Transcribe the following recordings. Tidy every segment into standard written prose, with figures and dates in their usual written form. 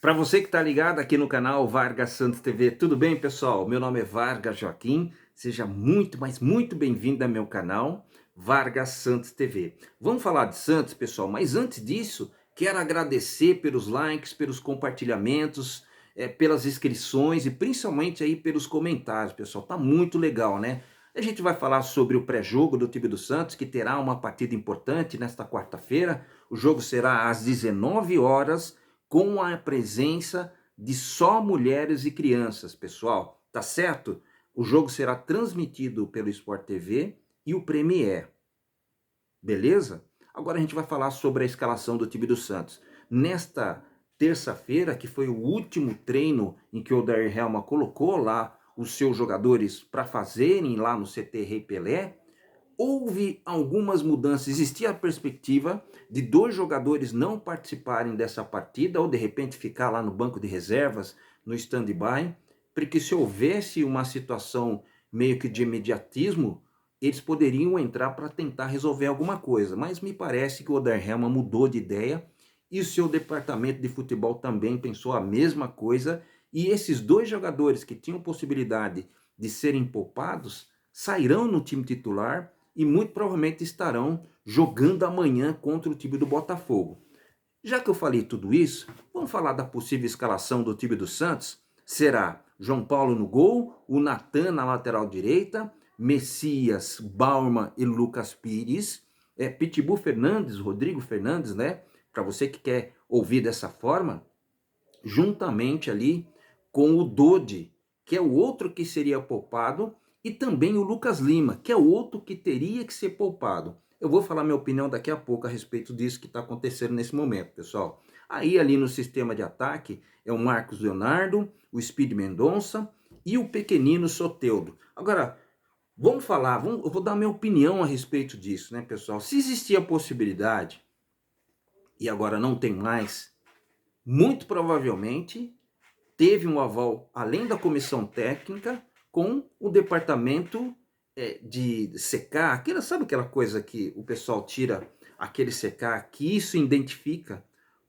Para você que está ligado aqui no canal Vargas Santos TV, tudo bem, pessoal? Meu nome é Vargas Joaquim, seja muito, mas muito bem-vindo ao meu canal Vargas Santos TV. Vamos falar de Santos, pessoal, mas antes disso, quero agradecer pelos likes, pelos compartilhamentos, pelas inscrições e principalmente aí pelos comentários, pessoal. Tá muito legal, né? A gente vai falar sobre o pré-jogo do time do Santos, que terá uma partida importante nesta quarta-feira. O jogo será às 19 horas, com a presença de só mulheres e crianças, pessoal, tá certo? O jogo será transmitido pelo Sport TV e o Premier, beleza? Agora a gente vai falar sobre a escalação do time do Santos. Nesta terça-feira, que foi o último treino em que o Odair Helma colocou lá os seus jogadores para fazerem lá no CT Rei Pelé, houve algumas mudanças. Existia a perspectiva de dois jogadores não participarem dessa partida ou de repente ficar lá no banco de reservas, no stand-by, porque se houvesse uma situação meio que de imediatismo, eles poderiam entrar para tentar resolver alguma coisa. Mas me parece que o Odair Helma mudou de ideia e o seu departamento de futebol também pensou a mesma coisa, e esses dois jogadores que tinham possibilidade de serem poupados sairão no time titular e muito provavelmente estarão jogando amanhã contra o time do Botafogo. Já que eu falei tudo isso, vamos falar da possível escalação do time do Santos? Será João Paulo no gol, o Natan na lateral direita, Messias, Bauman e Lucas Pires, Pitbull Fernandes, Rodrigo Fernandes, né? Para você que quer ouvir dessa forma, juntamente ali com o Dodi, que é o outro que seria poupado, e também o Lucas Lima, que é o outro que teria que ser poupado. Eu vou falar minha opinião daqui a pouco a respeito disso que está acontecendo nesse momento, pessoal. Aí ali no sistema de ataque é o Marcos Leonardo, o Speed Mendonça e o pequenino Soteldo. Agora, vamos falar, eu vou dar minha opinião a respeito disso, né, pessoal? Se existia a possibilidade, e agora não tem mais, muito provavelmente teve um aval, além da comissão técnica, com o departamento de secar, sabe aquela coisa que o pessoal tira aquele secar, que isso identifica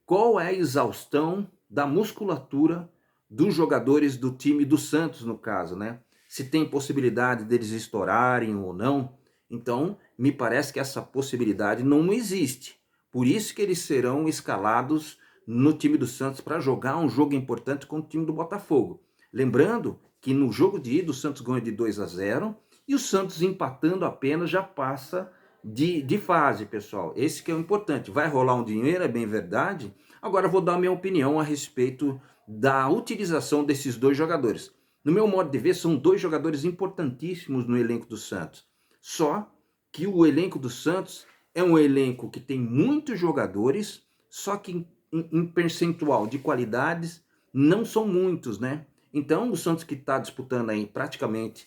qual é a exaustão da musculatura dos jogadores do time do Santos, no caso, né? Se tem possibilidade deles estourarem ou não. Então, me parece que essa possibilidade não existe. Por isso que eles serão escalados no time do Santos para jogar um jogo importante com o time do Botafogo. Lembrando que no jogo de ida o Santos ganha de 2-0 e o Santos empatando apenas já passa de fase, pessoal. Esse que é o importante. Vai rolar um dinheiro, é bem verdade. Agora eu vou dar a minha opinião a respeito da utilização desses dois jogadores. No meu modo de ver, são dois jogadores importantíssimos no elenco do Santos. Só que o elenco do Santos é um elenco que tem muitos jogadores, só que em percentual de qualidades não são muitos, né? Então o Santos, que está disputando aí praticamente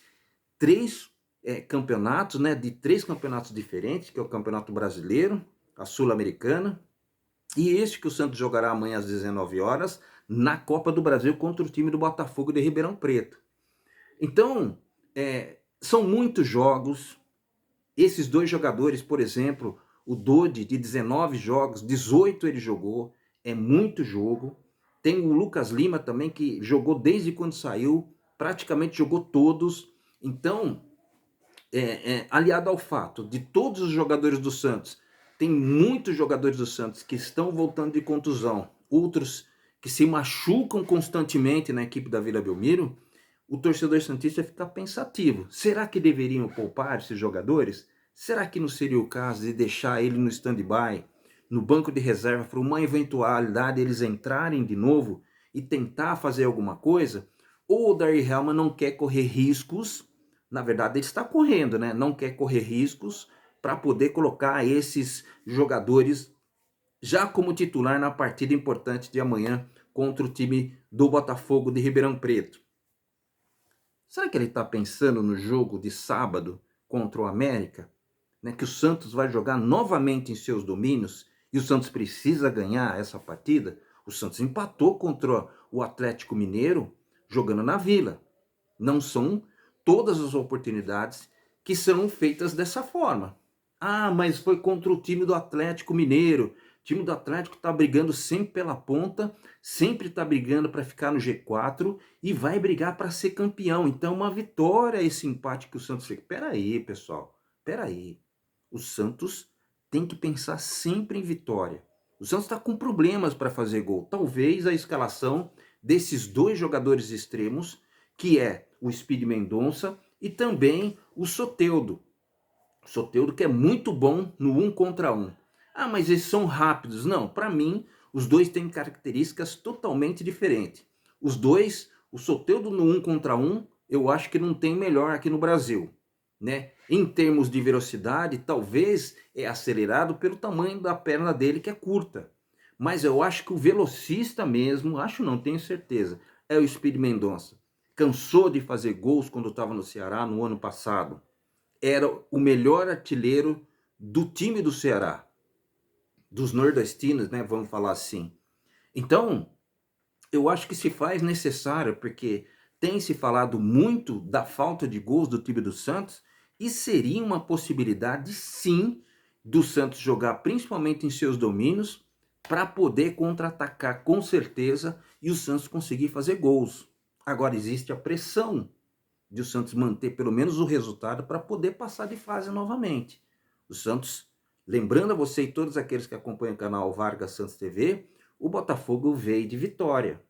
três campeonatos, né? De três campeonatos diferentes, que é o Campeonato Brasileiro, a Sul-Americana, e este que o Santos jogará amanhã às 19 horas na Copa do Brasil contra o time do Botafogo de Ribeirão Preto. Então, são muitos jogos. Esses dois jogadores, por exemplo, o Dodi, de 19 jogos, 18 ele jogou, é muito jogo. Tem o Lucas Lima também, que jogou desde quando saiu, praticamente jogou todos. Então, aliado ao fato de todos os jogadores do Santos, tem muitos jogadores do Santos que estão voltando de contusão, outros que se machucam constantemente na equipe da Vila Belmiro, o torcedor santista fica pensativo. Será que deveriam poupar esses jogadores? Será que não seria o caso de deixar ele no stand-by, no banco de reserva, para uma eventualidade eles entrarem de novo e tentar fazer alguma coisa? Ou o Odair Helma não quer correr riscos? Na verdade, ele está correndo, né? Não quer correr riscos para poder colocar esses jogadores já como titular na partida importante de amanhã contra o time do Botafogo de Ribeirão Preto. Será que ele está pensando no jogo de sábado contra o América? Né, que o Santos vai jogar novamente em seus domínios e o Santos precisa ganhar essa partida? O Santos empatou contra o Atlético Mineiro jogando na Vila. Não são todas as oportunidades que são feitas dessa forma. Ah, mas foi contra o time do Atlético Mineiro. O time do Atlético está brigando sempre pela ponta, sempre está brigando para ficar no G4 e vai brigar para ser campeão. Então, uma vitória esse empate que o Santos fez. Peraí, pessoal, peraí. O Santos tem que pensar sempre em vitória. O Santos está com problemas para fazer gol. Talvez a escalação desses dois jogadores extremos, que é o Speed Mendonça e também o Soteldo. O Soteldo que é muito bom no 1 contra 1. Ah, mas eles são rápidos. Não, para mim, os dois têm características totalmente diferentes. Os dois, o Soteldo no 1 contra 1, eu acho que não tem melhor aqui no Brasil, né? Em termos de velocidade, talvez é acelerado pelo tamanho da perna dele, que é curta. Mas eu acho que o velocista mesmo, acho não, tenho certeza, é o Speed Mendonça. Cansou de fazer gols quando estava no Ceará no ano passado. Era o melhor artilheiro do time do Ceará, dos nordestinos, né? Vamos falar assim. Então, eu acho que se faz necessário, porque tem se falado muito da falta de gols do time do Santos, e seria uma possibilidade, sim, do Santos jogar principalmente em seus domínios, para poder contra-atacar com certeza e o Santos conseguir fazer gols. Agora existe a pressão de o Santos manter pelo menos o resultado para poder passar de fase novamente. O Santos, lembrando a você e todos aqueles que acompanham o canal Vargas Santos TV, o Botafogo veio de vitória.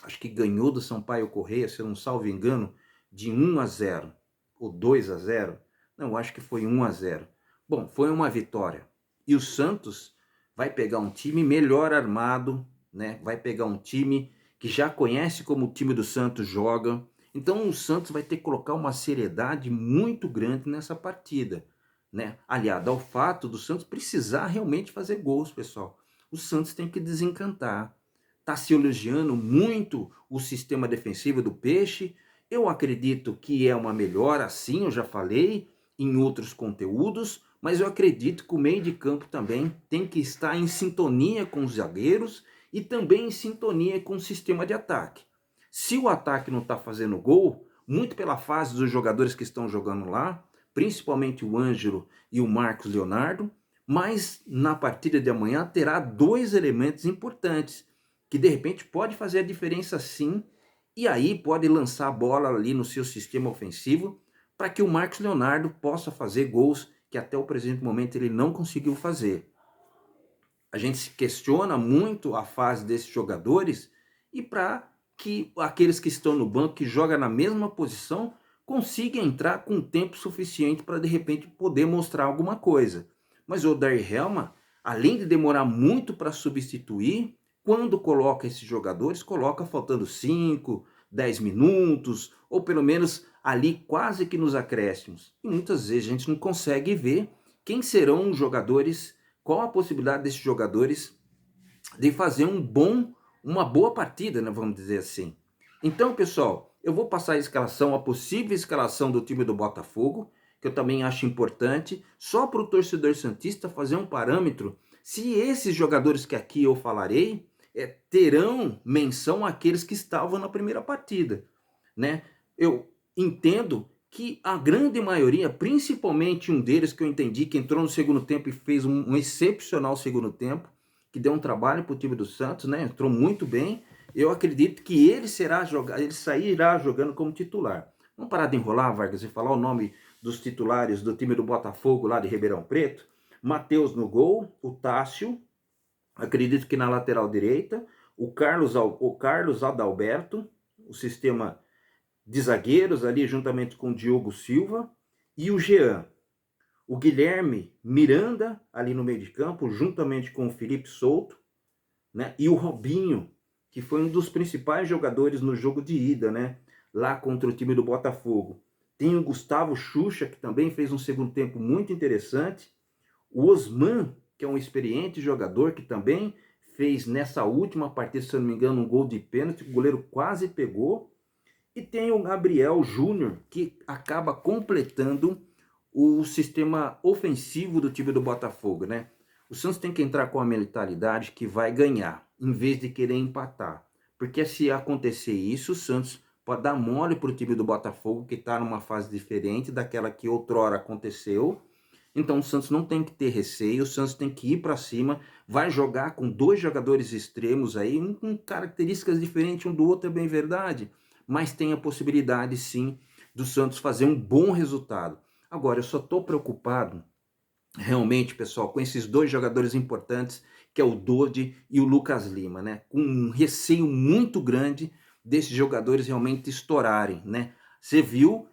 Acho que ganhou do Sampaio Corrêa, se eu não salvo engano, de 1-0 ou 2-0. Não, acho que foi 1-0. Bom, foi uma vitória. E o Santos vai pegar um time melhor armado, né? Vai pegar um time que já conhece como o time do Santos joga. Então o Santos vai ter que colocar uma seriedade muito grande nessa partida, né? Aliado ao fato do Santos precisar realmente fazer gols, pessoal. O Santos tem que desencantar. Está se elogiando muito o sistema defensivo do Peixe. Eu acredito que é uma melhora, sim, eu já falei em outros conteúdos, mas eu acredito que o meio de campo também tem que estar em sintonia com os zagueiros e também em sintonia com o sistema de ataque. Se o ataque não está fazendo gol, muito pela fase dos jogadores que estão jogando lá, principalmente o Ângelo e o Marcos Leonardo, mas na partida de amanhã terá dois elementos importantes que de repente pode fazer a diferença sim, e aí pode lançar a bola ali no seu sistema ofensivo para que o Marcos Leonardo possa fazer gols que até o presente momento ele não conseguiu fazer. A gente se questiona muito a fase desses jogadores e para que aqueles que estão no banco, que jogam na mesma posição, consigam entrar com tempo suficiente para de repente poder mostrar alguma coisa. Mas o Odair Helma, além de demorar muito para substituir, quando coloca esses jogadores, coloca faltando 5, 10 minutos, ou pelo menos ali quase que nos acréscimos. E muitas vezes a gente não consegue ver quem serão os jogadores, qual a possibilidade desses jogadores de fazer uma boa partida, né, vamos dizer assim. Então, pessoal, eu vou passar a escalação, a possível escalação do time do Botafogo, que eu também acho importante, só para o torcedor santista fazer um parâmetro se esses jogadores que aqui eu falarei terão menção àqueles que estavam na primeira partida, né? Eu entendo que a grande maioria, principalmente um deles que eu entendi que entrou no segundo tempo e fez um excepcional segundo tempo, que deu um trabalho para o time do Santos, né? Entrou muito bem. Eu acredito que ele sairá jogando como titular. Vamos parar de enrolar, Vargas, e falar o nome dos titulares do time do Botafogo lá de Ribeirão Preto. Matheus no gol, o Tássio, acredito que na lateral direita, o Carlos Adalberto, o sistema de zagueiros ali juntamente com o Diogo Silva e o Jean. O Guilherme Miranda ali no meio de campo, juntamente com o Felipe Souto, né? E o Robinho, que foi um dos principais jogadores no jogo de ida, né? Lá contra o time do Botafogo. Tem o Gustavo Xuxa, que também fez um segundo tempo muito interessante. O Osman, que é um experiente jogador, que também fez nessa última partida, se eu não me engano, um gol de pênalti, o goleiro quase pegou. E tem o Gabriel Júnior, que acaba completando o sistema ofensivo do time do Botafogo, né? O Santos tem que entrar com a mentalidade que vai ganhar, em vez de querer empatar. Porque se acontecer isso, o Santos pode dar mole para o time do Botafogo, que está numa fase diferente daquela que outrora aconteceu. Então o Santos não tem que ter receio, o Santos tem que ir para cima, vai jogar com dois jogadores extremos aí, um com características diferentes um do outro, é bem verdade, mas tem a possibilidade sim do Santos fazer um bom resultado. Agora, eu só estou preocupado realmente, pessoal, com esses dois jogadores importantes, que é o Dodi e o Lucas Lima, né? Com um receio muito grande desses jogadores realmente estourarem, né? Você viu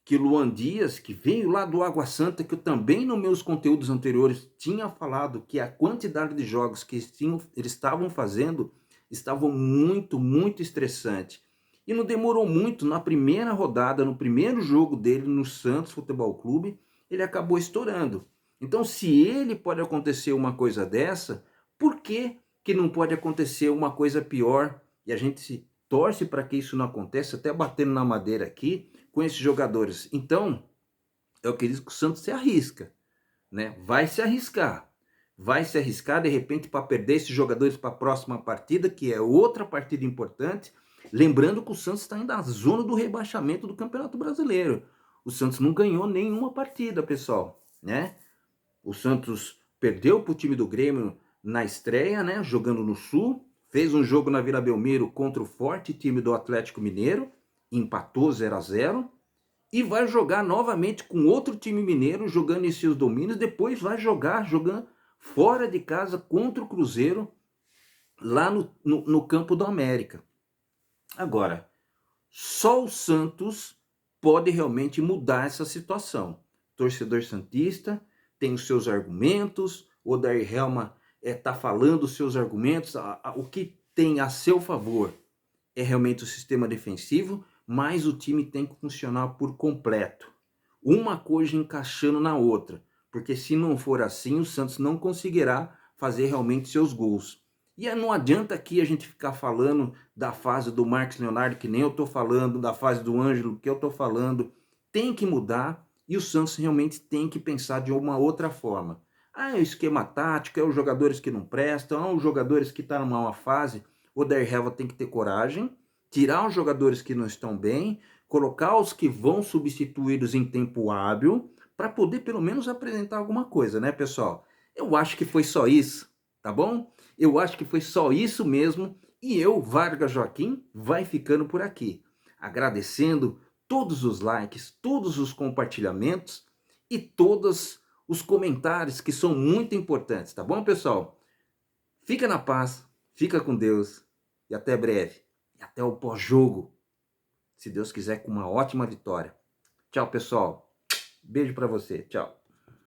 que Luan Dias, que veio lá do Água Santa, que eu também nos meus conteúdos anteriores tinha falado que a quantidade de jogos que eles estavam fazendo estavam muito estressante. E não demorou muito, na primeira rodada, no primeiro jogo dele no Santos Futebol Clube, ele acabou estourando. Então, se ele pode acontecer uma coisa dessa, por que que não pode acontecer uma coisa pior? E a gente se torce para que isso não aconteça, até batendo na madeira aqui, com esses jogadores. Então, eu acredito que o Santos se arrisca, né? Vai se arriscar de repente para perder esses jogadores para a próxima partida, que é outra partida importante. Lembrando que o Santos está ainda na zona do rebaixamento do Campeonato Brasileiro. O Santos não ganhou nenhuma partida, pessoal, né? O Santos perdeu para o time do Grêmio na estreia, né? Jogando no Sul. Fez um jogo na Vila Belmiro contra o forte time do Atlético Mineiro. Empatou 0-0. E vai jogar novamente com outro time mineiro, jogando em seus domínios. Depois vai jogando fora de casa contra o Cruzeiro, lá no campo do América. Agora, só o Santos pode realmente mudar essa situação. O torcedor santista tem os seus argumentos, o Odair Helma está falando os seus argumentos, o que tem a seu favor é realmente o sistema defensivo, mas o time tem que funcionar por completo. Uma coisa encaixando na outra, porque se não for assim, o Santos não conseguirá fazer realmente seus gols. E não adianta aqui a gente ficar falando da fase do Marcos Leonardo, que nem eu estou falando, da fase do Ângelo, que eu estou falando. Tem que mudar e o Santos realmente tem que pensar de uma outra forma. É o esquema tático, é os jogadores que não prestam, é os jogadores que estão numa má fase. O Odair Helma tem que ter coragem, tirar os jogadores que não estão bem, colocar os que vão substituí-los em tempo hábil, para poder pelo menos apresentar alguma coisa, né, pessoal? Eu acho que foi só isso, tá bom? Eu acho que foi só isso mesmo, e eu, Vargas Joaquim, vai ficando por aqui, agradecendo todos os likes, todos os compartilhamentos e todos os comentários que são muito importantes, tá bom, pessoal? Fica na paz, fica com Deus e até breve. E até o pós-jogo, se Deus quiser, com uma ótima vitória. Tchau, pessoal. Beijo para você. Tchau.